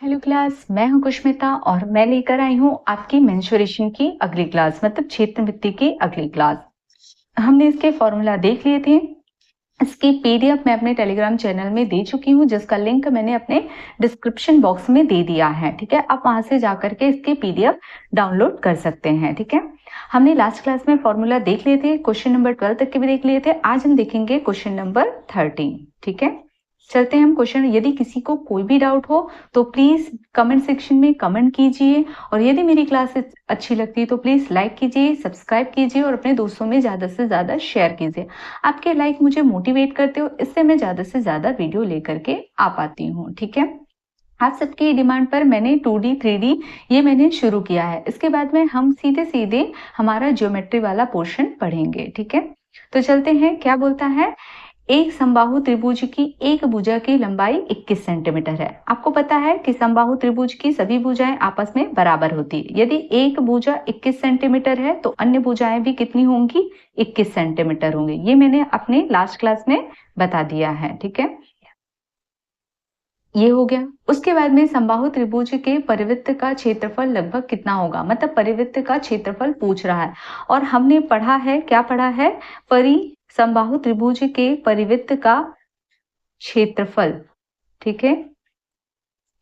Hello class, मैं हूं कुष्मिता और मैं लेकर आई हूं आपकी मेंस्ट्रुएशन की अगली क्लास, मतलब क्षेत्रवृत्ति की अगली क्लास। हमने इसके फॉर्मूला देख लिए थे। इसकी पीडीएफ मैं अपने टेलीग्राम चैनल में दे चुकी हूँ, जिसका लिंक मैंने अपने डिस्क्रिप्शन बॉक्स में दे दिया है। ठीक है, आप वहां से जाकर के इसकी पीडीएफ डाउनलोड कर सकते हैं। ठीक है, हमने लास्ट क्लास में फॉर्मूला देख लिए थे, क्वेश्चन नंबर 12 तक के भी देख लिए थे। आज हम देखेंगे क्वेश्चन नंबर 13। ठीक है, चलते हैं हम क्वेश्चन। यदि किसी को कोई भी डाउट हो तो प्लीज कमेंट सेक्शन में कमेंट कीजिए, और यदि मेरी क्लास अच्छी लगती है तो प्लीज लाइक कीजिए, सब्सक्राइब कीजिए और अपने दोस्तों में ज्यादा से ज्यादा शेयर कीजिए। आपके लाइक मुझे मोटिवेट करते हो, इससे मैं ज्यादा से ज्यादा वीडियो लेकर के आ पाती हूँ। ठीक है, आप सबकी डिमांड पर मैंने 2D 3D ये मैंने शुरू किया है। इसके बाद में हम सीधे सीधे हमारा ज्योमेट्री वाला पोर्शन पढ़ेंगे। ठीक है, तो चलते हैं। क्या बोलता है, एक समबाहु त्रिभुज की एक भुजा की लंबाई 21 सेंटीमीटर है। आपको पता है कि समबाहु त्रिभुज की सभी भुजाएं आपस में बराबर होती है। यदि एक भुजा 21 सेंटीमीटर है तो अन्य भुजाएं भी कितनी होंगी, 21 सेंटीमीटर होंगी। ये मैंने अपने लास्ट क्लास में बता दिया है। ठीक है, ये हो गया। उसके बाद में समबाहु त्रिभुज के परिवृत्त का क्षेत्रफल लगभग कितना होगा, मतलब परिवृत्त का क्षेत्रफल पूछ रहा है। और हमने पढ़ा है, क्या पढ़ा है, समबाहु त्रिभुज के परिवृत्त का क्षेत्रफल। ठीक है,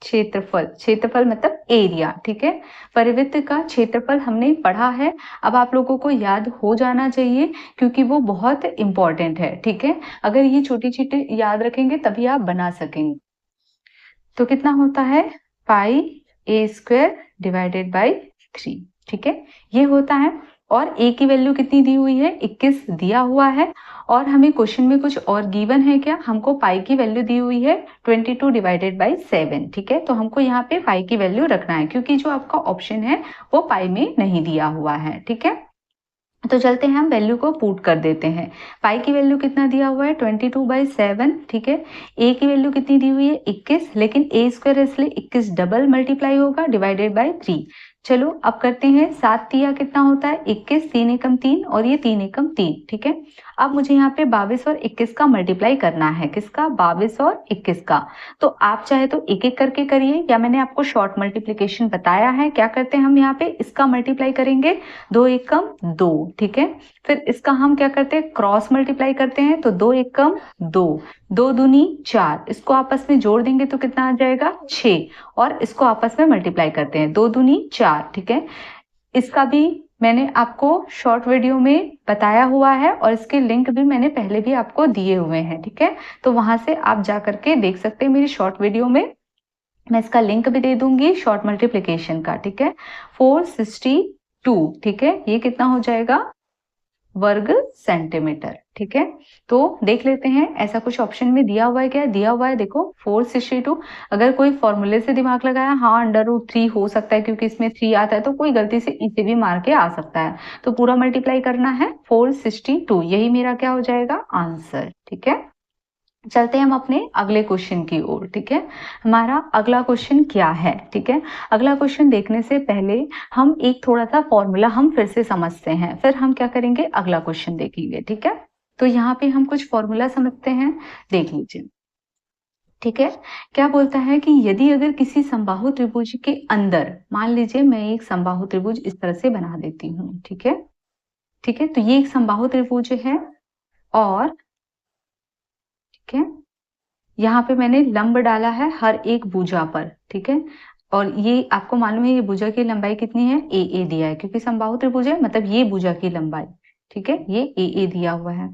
क्षेत्रफल, क्षेत्रफल मतलब एरिया। ठीक है, परिवृत्त का क्षेत्रफल हमने पढ़ा है। अब आप लोगों को याद हो जाना चाहिए, क्योंकि वो बहुत इंपॉर्टेंट है। ठीक है, अगर ये छोटी छोटी याद रखेंगे तभी आप बना सकेंगे। तो कितना होता है, पाई ए स्क्वायर डिवाइडेड बाई 3। ठीक है, ये होता है। और ए की वैल्यू कितनी दी हुई है, 21 दिया हुआ है। और हमें क्वेश्चन में कुछ और गिवन है क्या, हमको पाई की वैल्यू दी हुई है 22 डिवाइडेड बाई 7। ठीक है, तो हमको यहाँ पे पाई की वैल्यू रखना है, क्योंकि जो आपका ऑप्शन है वो पाई में नहीं दिया हुआ है। ठीक है, तो चलते हैं, हम वैल्यू को पुट कर देते हैं। पाई की वैल्यू कितना दिया हुआ है, 22/7। ठीक है, ए की वैल्यू कितनी दी हुई है, 21, लेकिन ए स्क्वायर इसलिए 21 डबल मल्टीप्लाई होगा डिवाइडेड बाई 3। चलो अब करते हैं, 7 तिया कितना होता है, 21, 3 एकम 3 और ये 3 एकम 3। ठीक है, अब मुझे यहाँ पे 22 और 21 का मल्टीप्लाई करना है। किसका, 22 और 21 का। तो आप चाहे तो एक एक करके करिए, या मैंने आपको शॉर्ट मल्टीप्लीकेशन बताया है। क्या करते हैं हम यहाँ पे, इसका मल्टीप्लाई करेंगे, 2 एकम 2। ठीक है, फिर इसका हम क्या करते हैं, क्रॉस मल्टीप्लाई करते हैं, तो 2 एकम 2, 2 दूनी 4, इसको आपस में जोड़ देंगे तो कितना आ जाएगा, 6। और इसको आपस में मल्टीप्लाई करते हैं, 2 दूनी 4। ठीक है, इसका भी मैंने आपको शॉर्ट वीडियो में बताया हुआ है, और इसके लिंक भी मैंने पहले भी आपको दिए हुए हैं। ठीक है, तो वहां से आप जा करके देख सकते हैं मेरी शॉर्ट वीडियो में। मैं इसका लिंक भी दे दूंगी शॉर्ट मल्टीप्लिकेशन का। ठीक है, 462। ठीक है, ये कितना हो जाएगा, वर्ग सेंटीमीटर। ठीक है, तो देख लेते हैं, ऐसा कुछ ऑप्शन में दिया हुआ है क्या, दिया हुआ है, देखो 462। अगर कोई फॉर्मूले से दिमाग लगाया, हाँ √3 हो सकता है, क्योंकि इसमें 3 आता है, तो कोई गलती से इसे भी मार के आ सकता है। तो पूरा मल्टीप्लाई करना है, 462, यही मेरा क्या हो जाएगा, आंसर। ठीक है, चलते हैं हम अपने अगले क्वेश्चन की ओर। ठीक है, हमारा अगला क्वेश्चन क्या है। ठीक है, अगला क्वेश्चन देखने से पहले हम एक थोड़ा सा फॉर्मूला हम फिर से समझते हैं, फिर हम क्या करेंगे, अगला क्वेश्चन देखेंगे। ठीक है, तो यहाँ पे हम कुछ फॉर्मूला समझते हैं, देख लीजिए। ठीक है, क्या बोलता है कि यदि अगर किसी समबाहु त्रिभुज के अंदर, मान लीजिए मैं एक समबाहु त्रिभुज इस तरह से बना देती हूँ। ठीक है, ठीक है, तो ये एक समबाहु त्रिभुज है, और ठीक है, यहाँ पे मैंने लंब डाला है हर एक भुजा पर। ठीक है, और ये आपको मालूम है, ये भुजा की लंबाई कितनी है, ए दिया है, क्योंकि समबाहु त्रिभुज है, मतलब ये भुजा की लंबाई। ठीक है, ये ए दिया हुआ है।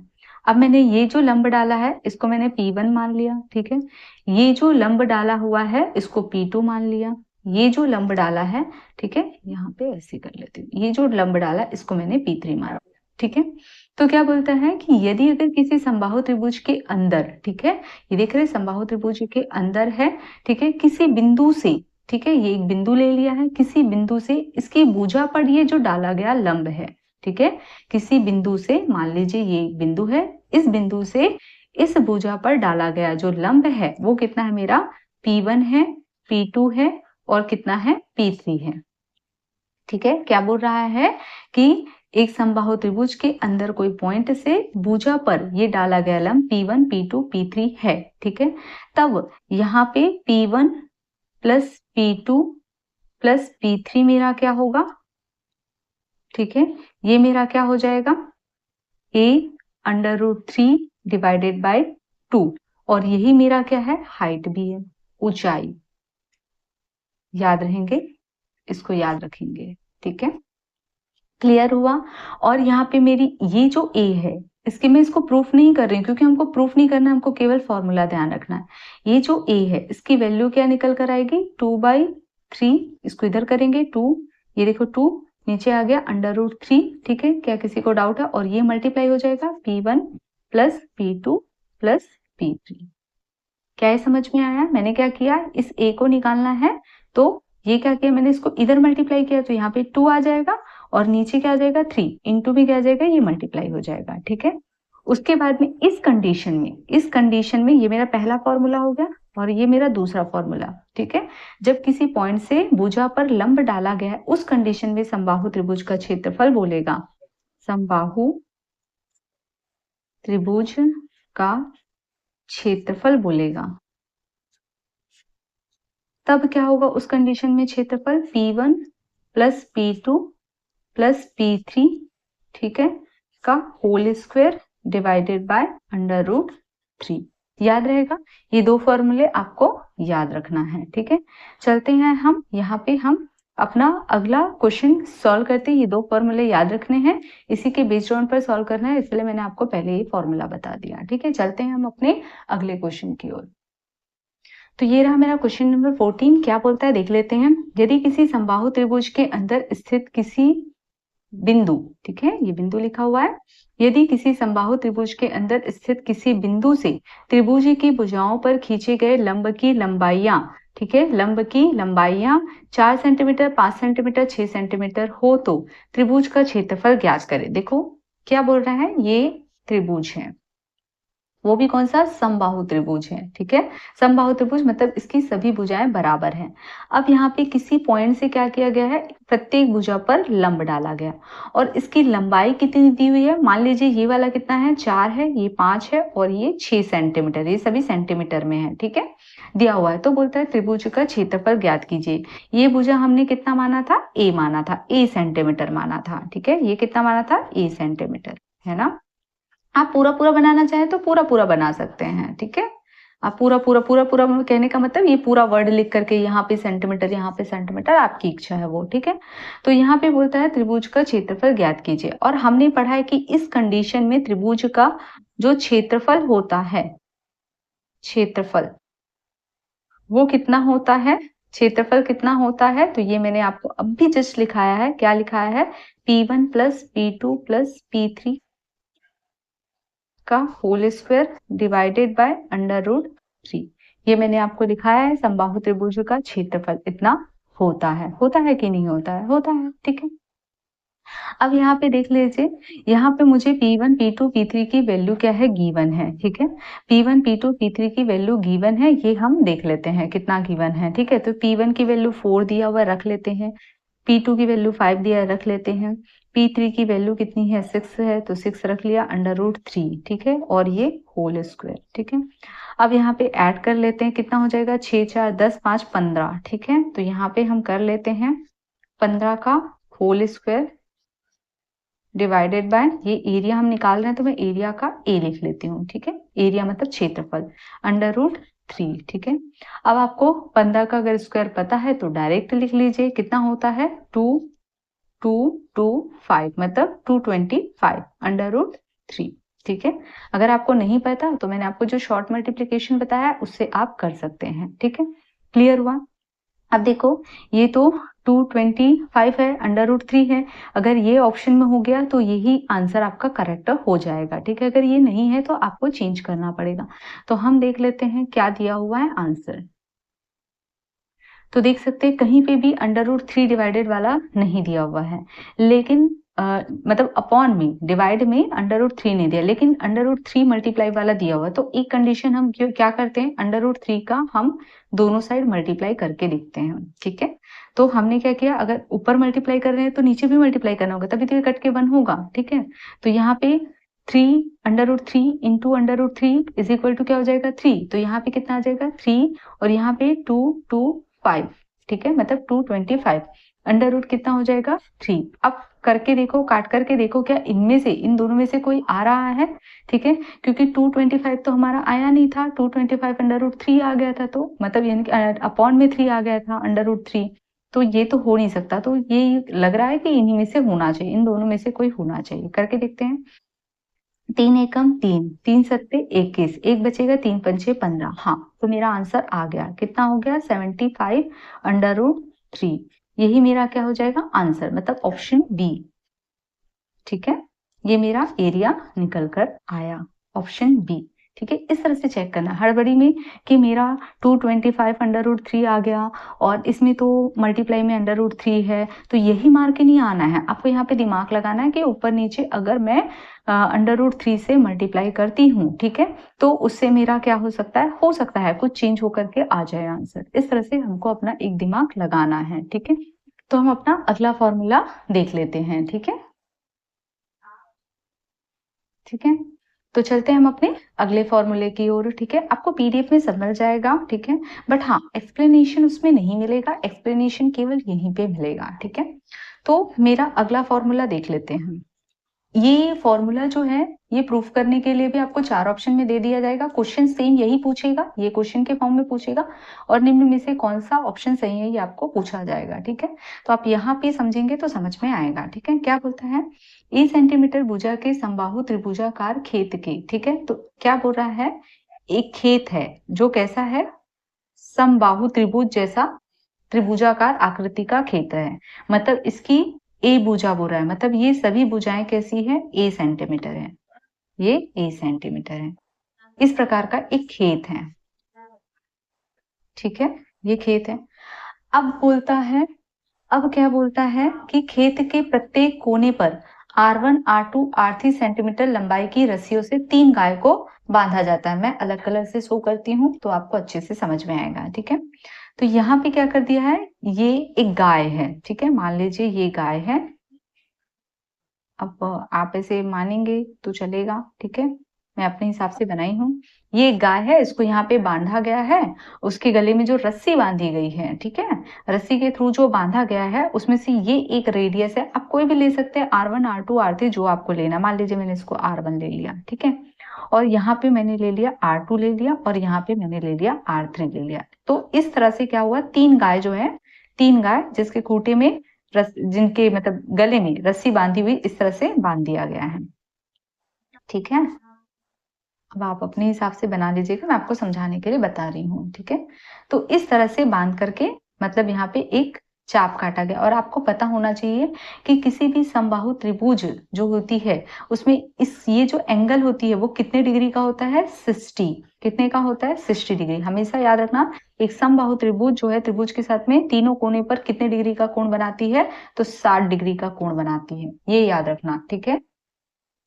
अब मैंने ये जो लंब डाला है इसको मैंने P1 मान लिया। ठीक है, ये जो लंब डाला हुआ है इसको P2 मान लिया। ये जो लंब डाला है, ठीक है, यहाँ पे ऐसे कर लेती हूँ, ये जो लंब डाला इसको मैंने P3 मान लिया। ठीक है, तो क्या बोलता है कि यदि अगर किसी समबाहु त्रिभुज के अंदर, ठीक है, ये देख रहे हैं समबाहु त्रिभुज के अंदर है, ठीक है, किसी बिंदु से, ठीक है, ये एक बिंदु ले लिया है, किसी बिंदु से इसकी भुजा पर ये जो डाला गया लंब है, ठीक है, किसी बिंदु से, मान लीजिए ये एक बिंदु है, इस बिंदु से इस भुजा पर डाला गया जो लंब है वो कितना है, मेरा P1 है, P2 है, और कितना है, P3 है। ठीक है, क्या बोल रहा है कि एक समबाहु त्रिभुज के अंदर कोई पॉइंट से भुजा पर ये डाला गया लंब P1, P2, P3 है। ठीक है, तब यहाँ पे P1 plus P2 plus P3 मेरा क्या होगा, ठीक है, ये मेरा क्या हो जाएगा, A √3 डिवाइडेड बाय 2, और यही मेरा क्या है, हाइट भी है, ऊंचाई। याद रहेंगे, इसको याद रखेंगे, ठीक है, क्लियर हुआ। और यहाँ पे मेरी ये जो A है, इसके मैं इसको प्रूफ नहीं कर रही हूँ क्योंकि हमको प्रूफ नहीं करना, हमको केवल फॉर्मूला ध्यान रखना है। ये जो A है इसकी वैल्यू क्या निकल कर आएगी, 2/3, इसको इधर करेंगे 2, ये देखो 2 नीचे आ गया √3, ठीक है, क्या किसी को डाउट है, और ये मल्टीप्लाई हो जाएगा P1 plus P2 plus P3। क्या ये समझ में आया, मैंने क्या किया, इस A को निकालना है तो ये क्या किया मैंने, इसको इधर मल्टीप्लाई किया तो यहाँ पे 2 आ जाएगा, और नीचे क्या आ जाएगा 3, इंटू भी क्या आ जाएगा, ये मल्टीप्लाई हो जाएगा, ठीक है। उसके बाद में इस कंडीशन में ये मेरा पहला फॉर्मूला हो गया और ये मेरा दूसरा फॉर्मूला, ठीक है। जब किसी पॉइंट से भुजा पर लंब डाला गया है उस कंडीशन में समबाहु त्रिभुज का क्षेत्रफल बोलेगा, समबाहु त्रिभुज का क्षेत्रफल बोलेगा। तब क्या होगा उस कंडीशन में, क्षेत्रफल P1 plus P2 plus P3, ठीक है, का होल स्क्वायर डिवाइडेड बाय √3। याद रहेगा, ये दो फॉर्मूले आपको याद रखना है, ठीक है। चलते हैं हम यहाँ पे, हम अपना अगला क्वेश्चन सॉल्व करते हैं। ये दो फॉर्मूले याद रखने हैं, इसी के बेस्ड ऑन पर सॉल्व करना है, इसलिए मैंने आपको पहले ये फॉर्मूला बता दिया, ठीक है। चलते हैं हम अपने अगले क्वेश्चन की ओर। तो ये रहा मेरा क्वेश्चन नंबर 14। क्या बोलता है देख लेते हैं। यदि किसी समबाहु त्रिभुज के अंदर स्थित किसी बिंदु, ठीक है, ये बिंदु लिखा हुआ है, यदि किसी समबाहु त्रिभुज के अंदर स्थित किसी बिंदु से त्रिभुज की भुजाओं पर खींचे गए लंब की लंबाइयां, ठीक है, लंब की लंबाइयां 4 सेंटीमीटर, 5 सेंटीमीटर, 6 सेंटीमीटर हो तो त्रिभुज का क्षेत्रफल ज्ञात करें। देखो क्या बोल रहा है, ये त्रिभुज है, वो भी कौन सा, समबाहु त्रिभुज है, ठीक है। समबाहु त्रिभुज मतलब इसकी सभी भुजाएं बराबर हैं। अब यहाँ पे किसी पॉइंट से क्या किया गया है, प्रत्येक भुजा पर लंब डाला गया और इसकी लंबाई कितनी दी हुई है, मान लीजिए ये वाला कितना है, 4 है, ये 5 है और ये 6 सेंटीमीटर, ये सभी सेंटीमीटर में है, ठीक है, दिया हुआ है। तो बोलता है त्रिभुज का क्षेत्रफल ज्ञात कीजिए। ये भुजा हमने कितना माना था, A माना था, A सेंटीमीटर माना था, ठीक है, ये कितना माना था, A सेंटीमीटर, है ना। आप पूरा पूरा बनाना चाहे तो पूरा पूरा बना सकते हैं, ठीक है। आप पूरा पूरा पूरा पूरा कहने का मतलब ये पूरा वर्ड लिख करके यहाँ पे सेंटीमीटर, आपकी इच्छा है वो, ठीक है। तो यहाँ पे बोलता है त्रिभुज का क्षेत्रफल ज्ञात कीजिए, और हमने पढ़ा है कि इस कंडीशन में त्रिभुज का जो क्षेत्रफल होता है, क्षेत्रफल वो कितना होता है, क्षेत्रफल कितना होता है, तो ये मैंने आपको अब भी जस्ट लिखाया है, क्या लिखाया है, P1 plus P2 plus P3 का होल स्क्वायर डिवाइडेड बाय √3। ये मैंने आपको दिखाया है, समबाहु त्रिभुज का क्षेत्रफल इतना होता है कि नहीं होता है, होता है, ठीक है। अब यहाँ पे देख लीजिए, यहाँ पे मुझे P1 P2 P3 की वैल्यू क्या है, गिवन है, ठीक है। P1 P2 P3 की वैल्यू गिवन है, ये हम देख लेते हैं कितना गिवन है, ठीक है। तो P1 की वैल्यू 4 दिया हुआ रख लेते हैं, P2 की वैल्यू 5 दिया रख लेते हैं, P3 की वैल्यू कितनी है, 6 है, तो 6 रख लिया √3, ठीक है, और ये होल स्क्वायर, ठीक है। अब यहाँ पे ऐड कर लेते हैं, कितना हो जाएगा, 6 4 10 5 15, ठीक है। तो यहाँ पे हम कर लेते हैं 15 का होल स्क्वायर डिवाइडेड बाय, ये एरिया हम निकाल रहे हैं तो मैं एरिया का ए लिख लेती हूँ, ठीक है, एरिया मतलब क्षेत्रफल √3, ठीक है। अब आपको 15 का अगर स्क्वायर पता है तो डायरेक्ट लिख लीजिए, कितना होता है, 2225 मतलब 225 √3, ठीक है। अगर आपको नहीं पता तो मैंने आपको जो शॉर्ट मल्टीप्लिकेशन बताया उससे आप कर सकते हैं, ठीक है, क्लियर हुआ। अब देखो ये तो 225 है, √3 है, अगर ये ऑप्शन में हो गया तो यही आंसर आपका करेक्ट हो जाएगा, ठीक है। अगर ये नहीं है तो आपको चेंज करना पड़ेगा। तो हम देख लेते हैं क्या दिया हुआ है आंसर। तो देख सकते हैं कहीं पे भी √3 डिवाइडेड वाला नहीं दिया हुआ है, लेकिन मतलब अपॉन में, डिवाइड में √3 नहीं दिया, लेकिन √3 मल्टीप्लाई वाला दिया हुआ। तो एक कंडीशन हम क्या करते हैं, √3 का हम दोनों साइड मल्टीप्लाई करके देखते हैं, ठीक है। तो हमने क्या किया, अगर ऊपर मल्टीप्लाई कर रहे हैं तो नीचे भी मल्टीप्लाई करना होगा, तभी तो ये कट के 1 होगा, ठीक है। तो यहाँ पे 3 √3 इंटू √3 इज इक्वल टू क्या हो जाएगा, 3। तो यहाँ पे कितना आ जाएगा, 3, और यहाँ पे 2 2 5, ठीक है, मतलब 225 अंडर रूट कितना हो जाएगा 3। अब करके देखो, काट करके देखो क्या इनमें से, इन दोनों में से कोई आ रहा है, ठीक है, क्योंकि 225 तो हमारा आया नहीं था, 225 अंडर रूट 3 आ गया था, तो मतलब यानी कि अपॉन में 3 आ गया था, अंडर रूट 3, तो ये तो हो नहीं सकता, तो ये लग रहा है कि इन्हीं में से होना चाहिए, इन दोनों में से कोई होना चाहिए। करके देखते हैं। 3 एकम 3, 3 सत्ते 21, एक बचेगा, 3 पंचे 15। हाँ, तो मेरा आंसर आ गया, कितना हो गया 75 अंडर रूट 3। यही मेरा क्या हो जाएगा आंसर, मतलब ऑप्शन बी, ठीक है, ये मेरा एरिया निकल कर आया, ऑप्शन बी, ठीक है। इस तरह से चेक करना हड़बड़ी में कि मेरा 225 अंडर रूट 3 आ गया और इसमें तो मल्टीप्लाई में अंडर रूट 3 है, तो यही मार के नहीं आना है, आपको यहाँ पे दिमाग लगाना है कि ऊपर नीचे अगर मैं अंडर रूट 3 से मल्टीप्लाई करती हूँ, ठीक है, तो उससे मेरा क्या हो सकता है कुछ चेंज होकर के आ जाए आंसर। इस तरह से हमको अपना एक दिमाग लगाना है, ठीक है। तो हम अपना अगला फॉर्मूला देख लेते हैं, ठीक है, ठीक है। तो चलते हैं हम अपने अगले फॉर्मूले की ओर, ठीक है। आपको पीडीएफ में सब मिल जाएगा, ठीक है, बट हाँ एक्सप्लेनेशन उसमें नहीं मिलेगा, एक्सप्लेनेशन केवल यहीं पे मिलेगा, ठीक है। तो मेरा अगला फॉर्मूला देख लेते हैं। ये फॉर्मूला जो है ये प्रूफ करने के लिए भी आपको 4 ऑप्शन में दे दिया जाएगा, क्वेश्चन सेम यही पूछेगा, ये क्वेश्चन के फॉर्म में पूछेगा और निम्न में से कौन सा ऑप्शन सही है ये आपको पूछा जाएगा, ठीक है। तो आप यहाँ पे समझेंगे तो समझ में आएगा, ठीक है। क्या बोलता है, ए सेंटीमीटर भुजा के समबाहु त्रिभुजाकार खेत के, ठीक है, तो क्या बोल रहा है, एक खेत है जो कैसा है, समबाहु त्रिभुज जैसा त्रिभुजाकार आकृति का खेत है, मतलब इसकी ए भुजा बोल रहा है, मतलब ये सभी भुजाएं कैसी है, ए सेंटीमीटर है, ये ए सेंटीमीटर है, इस प्रकार का एक खेत है, ठीक है, ये खेत है। अब बोलता है, अब क्या बोलता है कि खेत के प्रत्येक कोने पर R1, R2, R3 सेंटीमीटर लंबाई की रस्सियों से 3 गाय को बांधा जाता है। मैं अलग कलर से शो करती हूँ तो आपको अच्छे से समझ में आएगा, ठीक है। तो यहाँ पे क्या कर दिया है, ये एक गाय है, ठीक है, मान लीजिए ये गाय है, अब आप ऐसे मानेंगे तो चलेगा, ठीक है, मैं अपने हिसाब से बनाई हूँ। ये गाय है, इसको यहाँ पे बांधा गया है, उसके गले में जो रस्सी बांधी गई है, ठीक है, रस्सी के थ्रू जो बांधा गया है उसमें से ये एक रेडियस है, आप कोई भी ले सकते हैं, R1, R2, R3 जो आपको लेना, मान लीजिए मैंने इसको R1 ले लिया, ठीक है, और यहाँ पे मैंने ले लिया R2 ले लिया और यहाँ पे मैंने ले लिया R3 ले लिया। तो इस तरह से क्या हुआ, 3 गाय जो है, 3 गाय जिसके खूंटे में जिनके मतलब गले में रस्सी बांधी हुई, इस तरह से बांध दिया गया है, ठीक है। अब आप अपने हिसाब से बना लीजिएगा, मैं आपको समझाने के लिए बता रही हूँ, ठीक है। तो इस तरह से बांध करके मतलब यहाँ पे एक चाप काटा गया, और आपको पता होना चाहिए कि किसी भी समबाहु त्रिभुज जो होती है उसमें ये जो एंगल होती है वो कितने डिग्री का होता है, 60, कितने का होता है, 60 डिग्री। हमेशा याद रखना, एक समबाहु त्रिभुज जो है, त्रिभुज के साथ में तीनों कोने पर कितने डिग्री का कोण बनाती है, तो 60 डिग्री का कोण बनाती है, ये याद रखना, ठीक है।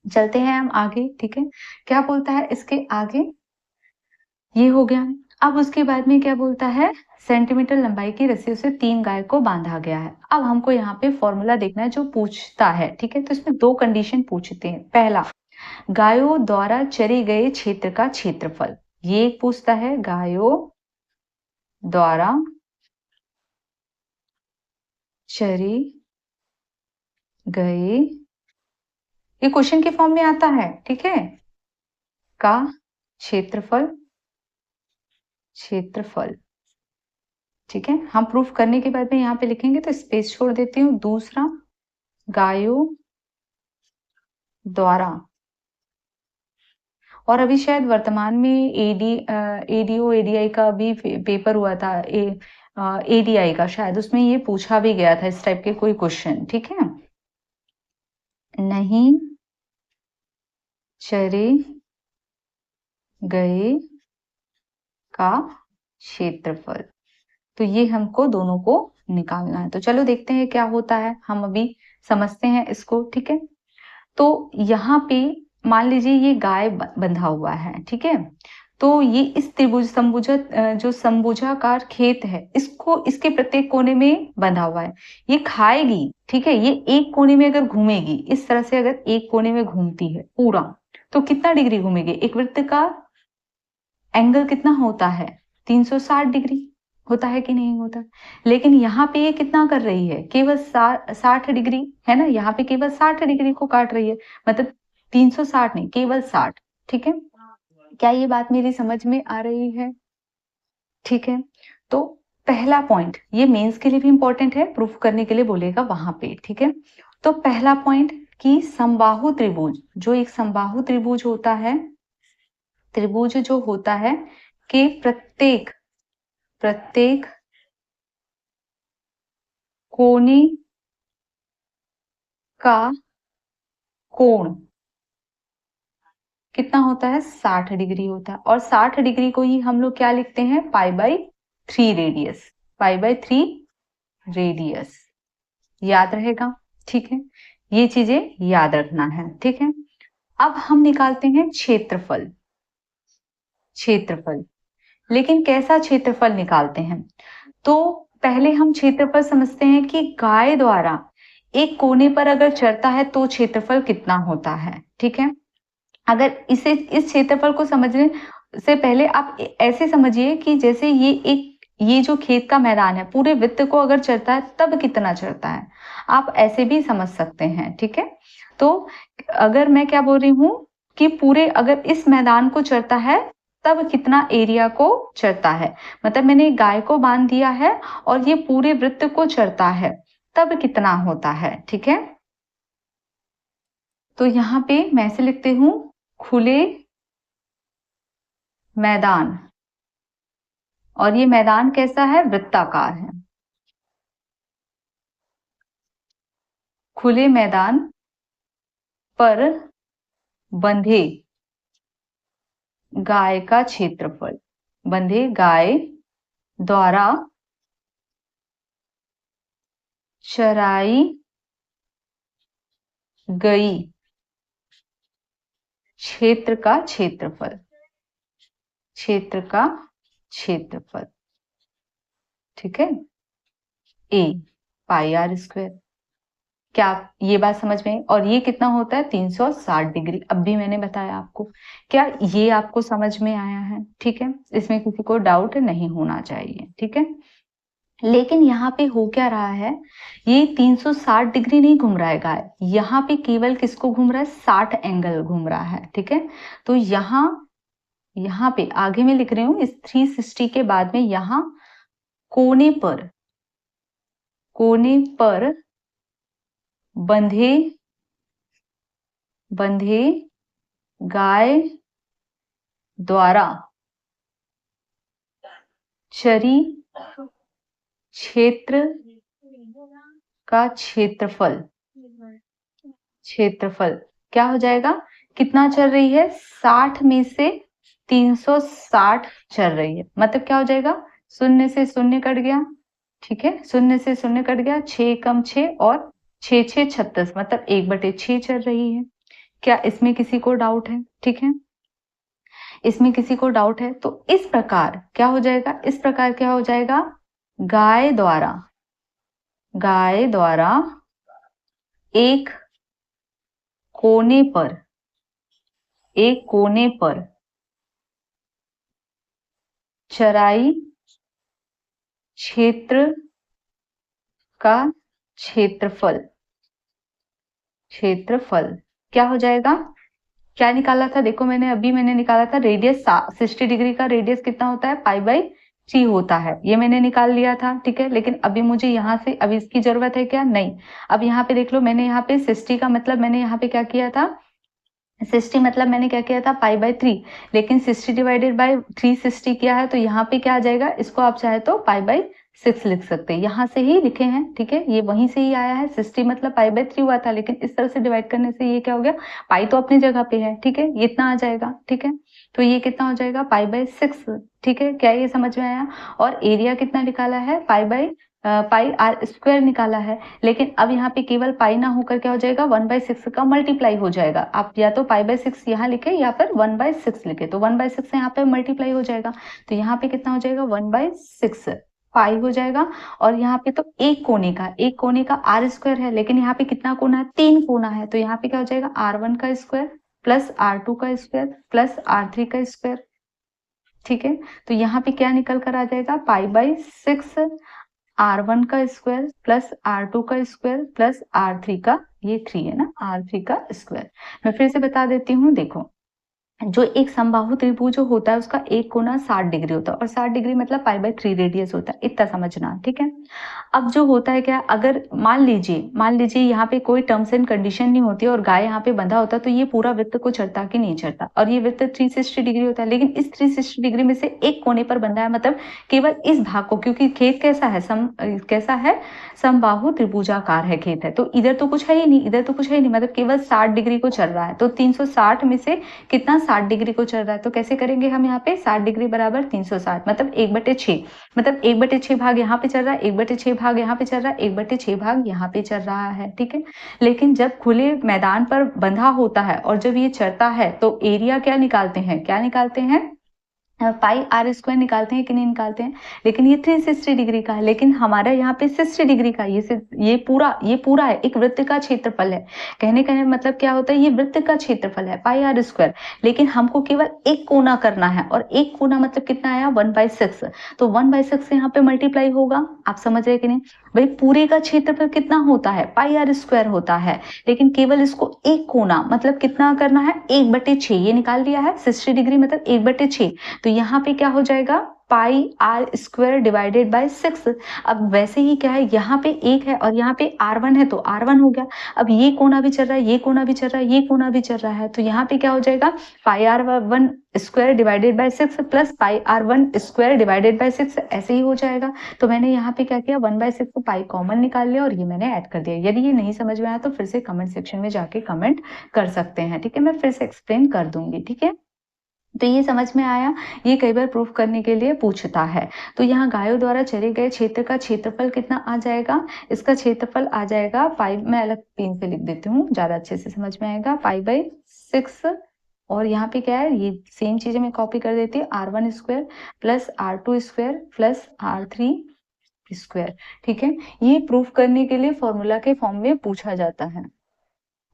चलते हैं हम आगे, ठीक है। क्या बोलता है इसके आगे, ये हो गया। अब उसके बाद में क्या बोलता है, सेंटीमीटर लंबाई की रस्सियों से 3 गाय को बांधा गया है। अब हमको यहाँ पे फॉर्मूला देखना है जो पूछता है, ठीक है। तो इसमें 2 कंडीशन पूछते हैं। पहला, गायों द्वारा चरे गए क्षेत्र का क्षेत्रफल, ये पूछता है, गायों द्वारा चरे गए, ये क्वेश्चन के फॉर्म में आता है, ठीक है, का क्षेत्रफल, क्षेत्रफल, ठीक है। हम प्रूफ करने के बाद में यहाँ पे लिखेंगे तो स्पेस छोड़ देती हूँ। दूसरा, गायों द्वारा, और अभी शायद वर्तमान में एडीओ एडीआई का भी पेपर हुआ था, एडीआई का, शायद उसमें ये पूछा भी गया था इस टाइप के कोई क्वेश्चन, ठीक है। नहीं चरे गए का क्षेत्रफल, तो ये हमको दोनों को निकालना है। तो चलो देखते हैं क्या होता है, हम अभी समझते हैं इसको, ठीक है। तो यहाँ पे मान लीजिए ये गाय बंधा हुआ है, ठीक है, तो ये इस त्रिभुज जो समभुजाकार खेत है, इसको इसके प्रत्येक कोने में बंधा हुआ है, ये खाएगी, ठीक है, ये एक कोने में अगर घूमेगी, इस तरह से अगर एक कोने में घूमती है पूरा, तो कितना डिग्री घूमेगी, एक वृत्त का एंगल कितना होता है, 360 डिग्री, होता है कि नहीं होता? लेकिन यहाँ पे ये कितना कर रही है, केवल 60 डिग्री है ना, यहाँ पे केवल 60 डिग्री को काट रही है, मतलब 360 नहीं, केवल 60। ठीक है, क्या ये बात मेरी समझ में आ रही है? ठीक है, तो पहला पॉइंट ये मेंस के लिए भी इंपॉर्टेंट है, प्रूफ करने के लिए बोलेगा वहां पे। ठीक है, तो पहला पॉइंट कि समबाहु त्रिभुज, जो एक समबाहु त्रिभुज होता है, त्रिभुज जो होता है कि प्रत्येक कोने का कोण कितना होता है, 60 डिग्री होता है, और 60 डिग्री को ही हम लोग क्या लिखते हैं, π/3 रेडियस, π/3 रेडियस, याद रहेगा। ठीक है, ये चीजें याद रखना है। ठीक है, अब हम निकालते हैं क्षेत्रफल। क्षेत्रफल, लेकिन कैसा क्षेत्रफल निकालते हैं, तो पहले हम क्षेत्रफल समझते हैं कि गाय द्वारा एक कोने पर अगर चढ़ता है तो क्षेत्रफल कितना होता है। ठीक है, अगर इस क्षेत्रफल को समझने से पहले आप ऐसे समझिए कि जैसे ये जो खेत का मैदान है, पूरे वृत्त को अगर चढ़ता है तब कितना चढ़ता है, आप ऐसे भी समझ सकते हैं। ठीक है, तो अगर मैं क्या बोल रही हूँ कि पूरे अगर इस मैदान को चढ़ता है तब कितना एरिया को चढ़ता है, मतलब मैंने गाय को बांध दिया है और ये पूरे वृत्त को चढ़ता है तब कितना होता है। ठीक है, तो यहाँ पे मैं ऐसे लिखती हूँ, खुले मैदान, और ये मैदान कैसा है, वृत्ताकार है। खुले मैदान पर बंधे गाय का क्षेत्रफल, बंधे गाय द्वारा चराई गई क्षेत्र का क्षेत्रफल, क्षेत्र का क्षेत्रफल। ठीक है, A πr²। क्या ये बात समझ में आई? और ये कितना होता है, 360 डिग्री। अब भी मैंने बताया आपको, क्या ये आपको समझ में आया है? ठीक है, इसमें किसी को डाउट नहीं होना चाहिए। ठीक है, लेकिन यहाँ पे हो क्या रहा है, ये 360 डिग्री नहीं घूम रहा है गाय, यहाँ पे केवल किसको घूम रहा है, 60 एंगल घूम रहा है। ठीक है, तो यहाँ पे आगे मैं लिख रही हूँ, इस 360 के बाद में यहाँ कोने पर बंधे गाय द्वारा चरी क्षेत्र का क्षेत्रफल क्या हो जाएगा, कितना चल रही है, 60 में से 360 चल रही है, मतलब क्या हो जाएगा, शून्य से शून्य कट गया। ठीक है, शून्य से शून्य कट गया, 6 कम 6 और 6 6 36, मतलब 1/6 चल रही है। क्या इसमें किसी को डाउट है? ठीक है, इसमें किसी को डाउट है, तो इस प्रकार क्या हो जाएगा, इस प्रकार क्या हो जाएगा, गाय द्वारा एक कोने पर चराई क्षेत्र का क्षेत्रफल क्या हो जाएगा, क्या निकाला था, देखो मैंने निकाला था रेडियस, 60 डिग्री का रेडियस कितना होता है, π/3 होता है, ये मैंने निकाल लिया था। ठीक है, लेकिन अभी मुझे यहाँ से अभी इसकी जरूरत है क्या, नहीं। अब यहाँ पे देख लो, मैंने यहाँ पे 60 का मतलब मैंने यहाँ पे क्या किया था, 60 मतलब मैंने क्या किया था, π/3, लेकिन 60 डिवाइडेड बाय 360 किया है, तो यहाँ पे क्या आ जाएगा, इसको आप चाहे तो π/6 लिख सकते हैं, यहाँ से ही लिखे हैं। ठीक है, ये वहीं से ही आया है, 60 मतलब π/3 हुआ था, लेकिन इस तरह से डिवाइड करने से ये क्या हो गया, पाई तो अपनी जगह पे है। ठीक है, ये इतना आ जाएगा। ठीक है, तो ये कितना हो जाएगा, π/6। ठीक है, क्या ये समझ में आया? और एरिया कितना निकाला है, πr² निकाला है, लेकिन अब यहाँ पे केवल पाई ना होकर क्या हो जाएगा, 1/6 का मल्टीप्लाई हो जाएगा। आप या तो π/6 यहाँ लिखे या फिर 1/6 लिखे, तो 1/6 यहाँ पे मल्टीप्लाई हो जाएगा, तो यहाँ पे कितना हो जाएगा, 1/6 पाई हो जाएगा। और यहाँ पे तो एक कोने का r² है, लेकिन यहाँ पे कितना कोना है, 3 कोना है, तो यहाँ पे क्या हो जाएगा, r1 का स्क्वायर प्लस r2 का स्क्वायर प्लस r3 का स्क्वायर। ठीक है, तो यहाँ पे क्या निकल कर आ जाएगा, पाई बाई 6 R1 का स्क्वायर प्लस R2 का स्क्वायर प्लस R3 का, ये 3 है ना, R3 का स्क्वायर। मैं फिर से बता देती हूँ, देखो जो एक समबाहु त्रिभुज जो होता है उसका एक कोना 60 डिग्री होता है और 60 डिग्री मतलब पाई बाई 3 रेडियस होता है, इतना समझना, ठीक है। अब जो होता है क्या, अगर मान लीजिए यहाँ पे कोई टर्म्स एंड कंडीशन नहीं होती और गाय यहाँ पे बंधा होता तो ये पूरा वृत्त को चढ़ता कि नहीं चढ़ता, और ये वृत्त 360 डिग्री होता है, लेकिन इस 360 डिग्री में से एक कोने पर बंधा है, मतलब केवल इस भाग को, क्योंकि खेत कैसा है, समबाहु त्रिभुजाकार है खेत है, तो इधर तो कुछ है ही नहीं, मतलब केवल 60 डिग्री को चल रहा है, तो 360 में से कितना, 60 डिग्री को चल रहा है, तो कैसे करेंगे हम यहाँ पे, 60 डिग्री बराबर 360 मतलब 1/6, मतलब 1/6 भाग यहाँ पे चल रहा है, 1/6 भाग यहाँ पे चल रहा है, 1/6 भाग यहाँ पे चल रहा है, ठीक है। लेकिन जब खुले मैदान पर बंधा होता है और जब ये चढ़ता है तो एरिया क्या निकालते हैं, पाई आर स्क्वायर निकालते हैं कि नहीं निकालते हैं, लेकिन ये 360 डिग्री का है, लेकिन हमारा यहाँ पे 60 डिग्री का, ये पूरा है, एक वृत्त का क्षेत्रफल है, कहने का मतलब क्या होता है, ये वृत्त का क्षेत्रफल है पाई आर स्क्वायर, लेकिन हमको केवल एक कोना करना है, और एक कोना मतलब कितना आया, 1/6, तो 1/6 से यहाँ पे मल्टीप्लाई होगा, आप समझ रहे कि नहीं भाई, पूरे का क्षेत्रफल कितना होता है, पाई आर स्क्वायर होता है, लेकिन केवल इसको एक कोना मतलब कितना करना है, 1/6, ये निकाल लिया है, 60 डिग्री मतलब 1/6, तो यहाँ पे क्या हो जाएगा, पाई आर स्क्वायर डिवाइडेड बाय 6। अब वैसे ही क्या है, यहाँ पे 1 है और यहाँ पे R1 है, तो R1 हो गया। अब ये कोना भी चल रहा है, ये कोना भी चल रहा है, ये कोना भी चल रहा है, तो यहाँ पे क्या हो जाएगा, पाई R1 square divided by 6 plus pi R1 square divided by 6, ऐसे ही हो जाएगा। तो मैंने यहाँ पे क्या किया, 1/6 को पाई कॉमन निकाल लिया और ये मैंने ऐड कर दिया। यदि ये नहीं समझ में आया तो फिर से कमेंट सेक्शन में जाके कमेंट कर सकते हैं, ठीक है, मैं फिर से एक्सप्लेन कर दूंगी, ठीक है। तो ये समझ में आया, ये कई बार प्रूफ करने के लिए पूछता है। तो यहाँ गायों द्वारा चरे गए क्षेत्र का क्षेत्रफल कितना आ जाएगा, इसका क्षेत्रफल आ जाएगा पाई, मैं अलग पेन से लिख देती हूँ, ज्यादा अच्छे से समझ में आएगा, पाई बाई 6, और यहाँ पे क्या है, ये सेम चीजें मैं कॉपी कर देती हूँ, R1 square plus R2 square plus R3 square, ठीक है। ये प्रूफ करने के लिए फॉर्मूला के फॉर्म में पूछा जाता है,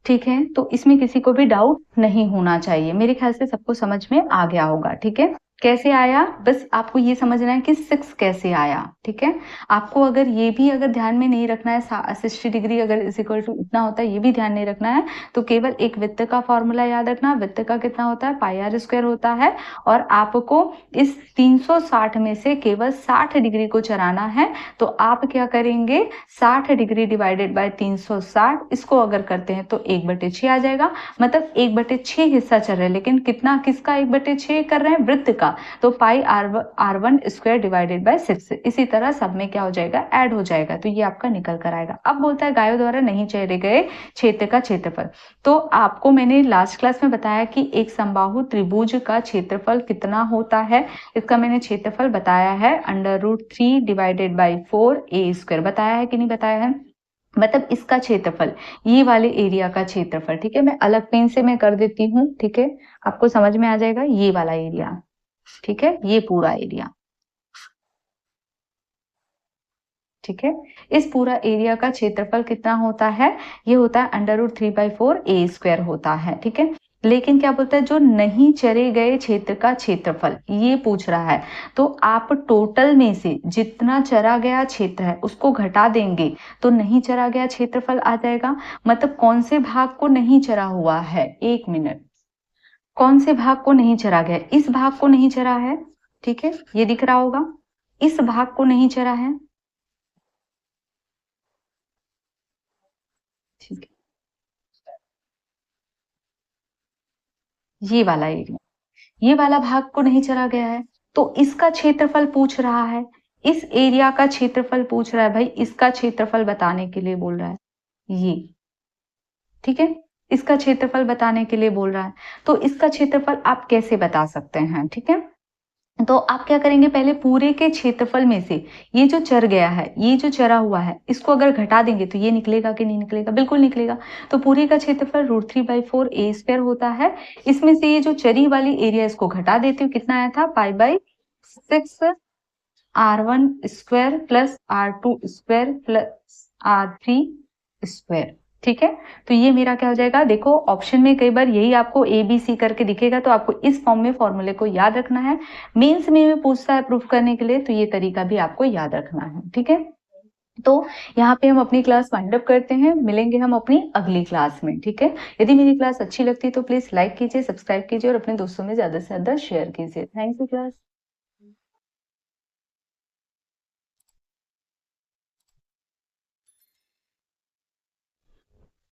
ठीक है। तो इसमें किसी को भी डाउट नहीं होना चाहिए, मेरे ख्याल से सबको समझ में आ गया होगा, ठीक है। कैसे आया, बस आपको ये समझना है कि 6 कैसे आया, ठीक है। आपको अगर ये भी अगर ध्यान में नहीं रखना है, 60 डिग्री अगर इज इक्वल टू इतना होता है, ये भी ध्यान नहीं रखना है, तो केवल एक वृत्त का फॉर्मूला याद रखना, वृत्त का कितना होता है, पाई आर स्क्वायर होता है, और आपको इस 360 में से केवल 60 डिग्री को चराना है, तो आप क्या करेंगे, 60 डिग्री डिवाइडेड बाय 360, इसको अगर करते हैं तो 1/6 आ जाएगा, मतलब 1/6 हिस्सा चल रहा है, लेकिन कितना, किसका 1/6 कर रहे हैं, वृत्त का, तो पाई R1 स्क्वायर डिवाइडेड बाय 6, इसी तरह सब में क्या हो जाएगा, ऐड हो जाएगा, तो ये आपका निकल कर आएगा। अब बोलता है गायों द्वारा नहीं चरे गए क्षेत्र का क्षेत्रफल, तो आपको मैंने लास्ट क्लास में बताया कि एक समबाहु त्रिभुज का क्षेत्रफल कितना होता है, इसका मैंने क्षेत्रफल बताया है √3 डिवाइडेड बाई 4a स्क्वायर, बताया है कि नहीं बताया है, मतलब इसका क्षेत्रफल, ये वाले एरिया का क्षेत्रफल, ठीक है। मैं अलग पेन से मैं कर देती हूँ, ठीक है, आपको समझ में आ जाएगा, ये वाला एरिया, ठीक है, ये पूरा एरिया, ठीक है। इस पूरा एरिया का क्षेत्रफल कितना होता है, ये होता है √3/4a स्क्वायर होता है, ठीक है। लेकिन क्या बोलता है, जो नहीं चरे गए क्षेत्र का क्षेत्रफल ये पूछ रहा है, तो आप टोटल में से जितना चरा गया क्षेत्र है उसको घटा देंगे तो नहीं चरा गया क्षेत्रफल आ जाएगा। मतलब कौन से भाग को नहीं चरा हुआ है, 1 मिनट, कौन से भाग को नहीं चरा गया, इस भाग को नहीं चरा है, ठीक है, ये दिख रहा होगा, इस भाग को नहीं चरा है, ठीक है, ये वाला एरिया, ये वाला भाग को नहीं चला गया है, तो इसका क्षेत्रफल पूछ रहा है, इस एरिया का क्षेत्रफल पूछ रहा है भाई, इसका क्षेत्रफल बताने के लिए बोल रहा है, ये, ठीक है, इसका क्षेत्रफल बताने के लिए बोल रहा है, तो इसका क्षेत्रफल आप कैसे बता सकते हैं, ठीक है। तो आप क्या करेंगे, पहले पूरे के क्षेत्रफल में से ये जो चर गया है, ये जो चरा हुआ है, इसको अगर घटा देंगे तो ये निकलेगा कि नहीं निकलेगा, बिल्कुल निकलेगा। तो पूरे का क्षेत्रफल √3/4a स्क्वायर होता है, इसमें से ये जो चरी वाली एरिया इसको घटा देती हूँ, कितना आया था, pi by 6 R1 square plus R2 square plus R3 square, ठीक है? तो ये मेरा क्या हो जाएगा, देखो ऑप्शन में कई बार यही आपको ए, बी, सी करके दिखेगा, तो आपको इस फॉर्म में फॉर्मूले को याद रखना है। मेंस में भी पूछता है प्रूफ करने के लिए, तो ये तरीका भी आपको याद रखना है, ठीक है? तो यहाँ पे हम अपनी क्लास वाइंड अप करते हैं, मिलेंगे हम अपनी अगली क्लास में, ठीक है? यदि मेरी क्लास अच्छी लगती है तो प्लीज़ लाइक कीजिए, सब्सक्राइब कीजिए और अपने दोस्तों में ज़्यादा से ज़्यादा शेयर कीजिए। Thank you class.